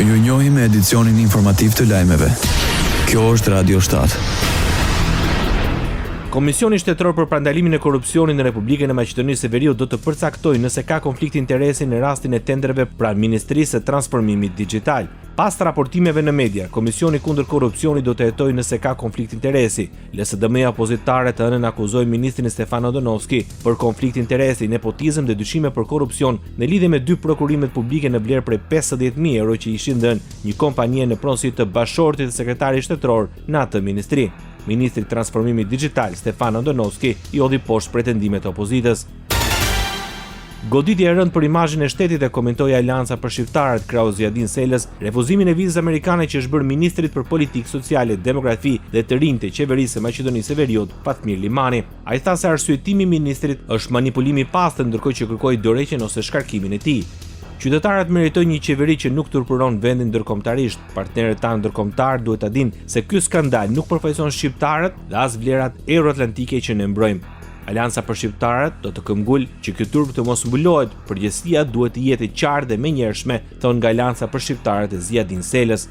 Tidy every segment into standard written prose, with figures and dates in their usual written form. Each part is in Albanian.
Ju njohim me edicionin informativ të lajmeve. Kjo është Radio 7. Komisioni Shtetëror për Parandalimin e Korrupsionit në Republikën e Maqedonisë së Veriut do të përcaktojë nëse ka konflikt interesi në rastin e tendereve pranë Ministrisë së Transformimit Digjital. Pas raportimeve në media, Komisioni kundër korrupsionit do të hetojë nëse ka konflikt interesi. LSDM-ja opozitare të hënën akuzoi ministrin Stefan Andonovski për konflikt interesi, nepotizëm dhe dyshime për korrupsion në lidhje me 2 prokurimet publike në vlerë prej 50.000 euro që ishin dhënë një kompanie në pronësi të bashortit të sekretarit shtetëror në atë ministri. Ministri i Transformimit Digjital Stefan Andonovski i hodhi poshtë pretendimet e opozitës. Goditja e rëndë për imazhin e shtetit e komentoi Aleanca për Shqiptarët krau Zjadin Selës refuzimin e vizës amerikane që është bërë ministrit për politikë sociale, demografi dhe të rinj të qeverisë së Maqedonisë së Veriut, Fatmir Limani. Ai tha se arsyetimi i ministrit është manipulimi i pastër ndërkohë që kërkoi dorëheqjen ose shkarkimin e tij. Qytetarët meritojnë një qeveri që nuk turpuron vendin ndërkombëtarisht. Partnerët tanë ndërkombëtar duhet ta dinë se ky skandal nuk përfaqëson shqiptarët dhe as vlerat euroatlantike që ne mbrojmë. Aleanca për Shqiptarët do të këmbgul që ky turp të mos mbulohet, përgjegjësia duhet të jetë e qartë dhe menjëhershme, thon nga Aleanca për Shqiptarët e Zjadin Selës.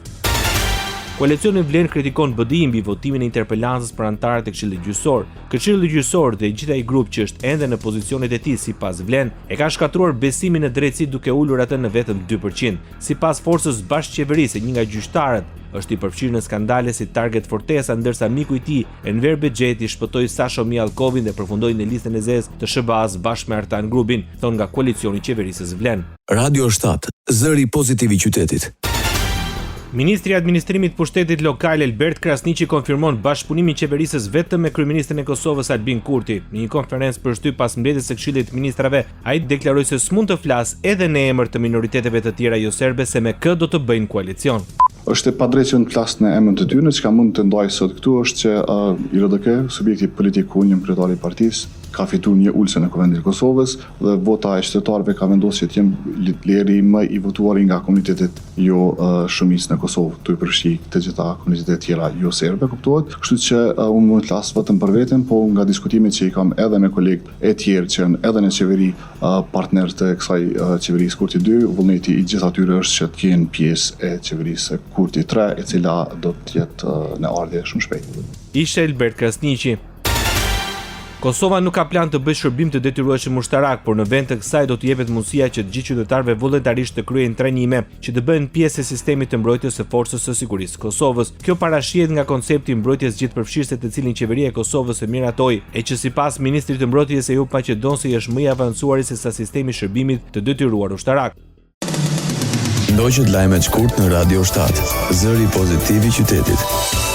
Koalicioni Vlen kritikon BDI mbi votimin e interpelancës për anëtarët e Këshillit Gjyqësor. Këshilli Gjyqësor dhe gjithaj grup që është ende në pozicionet e tij sipas Vlen e ka shkatruar besimin në drejtësi duke ulur atë në vetëm 2%. Sipas forcës bashkëqeverisë, një nga gjyqtarët është i përfshirë në skandale si Target Fortesa, ndërsa miku i tij, Enver Bexheti, shpëtoi Sasho Mjalkovin dhe përfundoi në listën e zezë të SBA-s bashkë me Artan Grubin, thon nga koalicioni i qeverisë Vlen. Radio 7, zëri pozitiv i qytetit. Ministri i Administrimit të Pushtetit Lokal Elbert Krasniqi konfirmon bashkëpunimin e qeverisë vetëm me kryeministrin e Kosovës Albin Kurti. Në një konferencë për shtyp pas mbledhjes së Këshillit të Ministrave, ai deklaroi se s'mund të flas edhe në emër të minoriteteve të tjera jo serbe se me kë do të bëjnë koalicion. Është e padrejtë në plas në emër të tyre, çka mund të ndaj sot këtu është që IRDK, subjekti politik Union kryetari i partisë, ka fituar një ulse në Kuvendin e Kosovës dhe vota e qytetarëve ka vendosur që të jenë lideri më i votuar nga komunitetet jo shumicë në Kosovë, të përfshi të gjitha komunitetet tjera jo serbe, kuptohet. Kështu që unë mund të flas vetëm për veten, po nga diskutimet që i kam edhe me kolegë e tjerë që janë edhe në qeveri partner të kësaj qeverisë Kurti 2, vullneti i gjithë atyre është që të jenë pjesë e qeverisë Kurti 3, e cila do të jetë në ardhje shumë shpejt. Ishte Elbert Krasniqi. Kosova nuk ka plan të bëjë shërbim të detyrueshëm ushtarak, por në vend të kësaj do të jepet mundësia që të gjithë qytetarëve vullnetarisht të kryejnë trajnime që të bëhen pjesë e sistemit të mbrojtjes së forcës së sigurisë Kosovës. Kjo parashihet nga koncepti i mbrojtjes gjithëpërfshirëse të cilin qeveria e Kosovës e miratoi, e që sipas ministrit të mbrojtjes e Jug Maqedonsi është më i avancuar se sa sistemi i shërbimit të detyruar ushtarak. Ndoqët lajmet shkurt në Radio 7, zëri pozitiv i qytetit.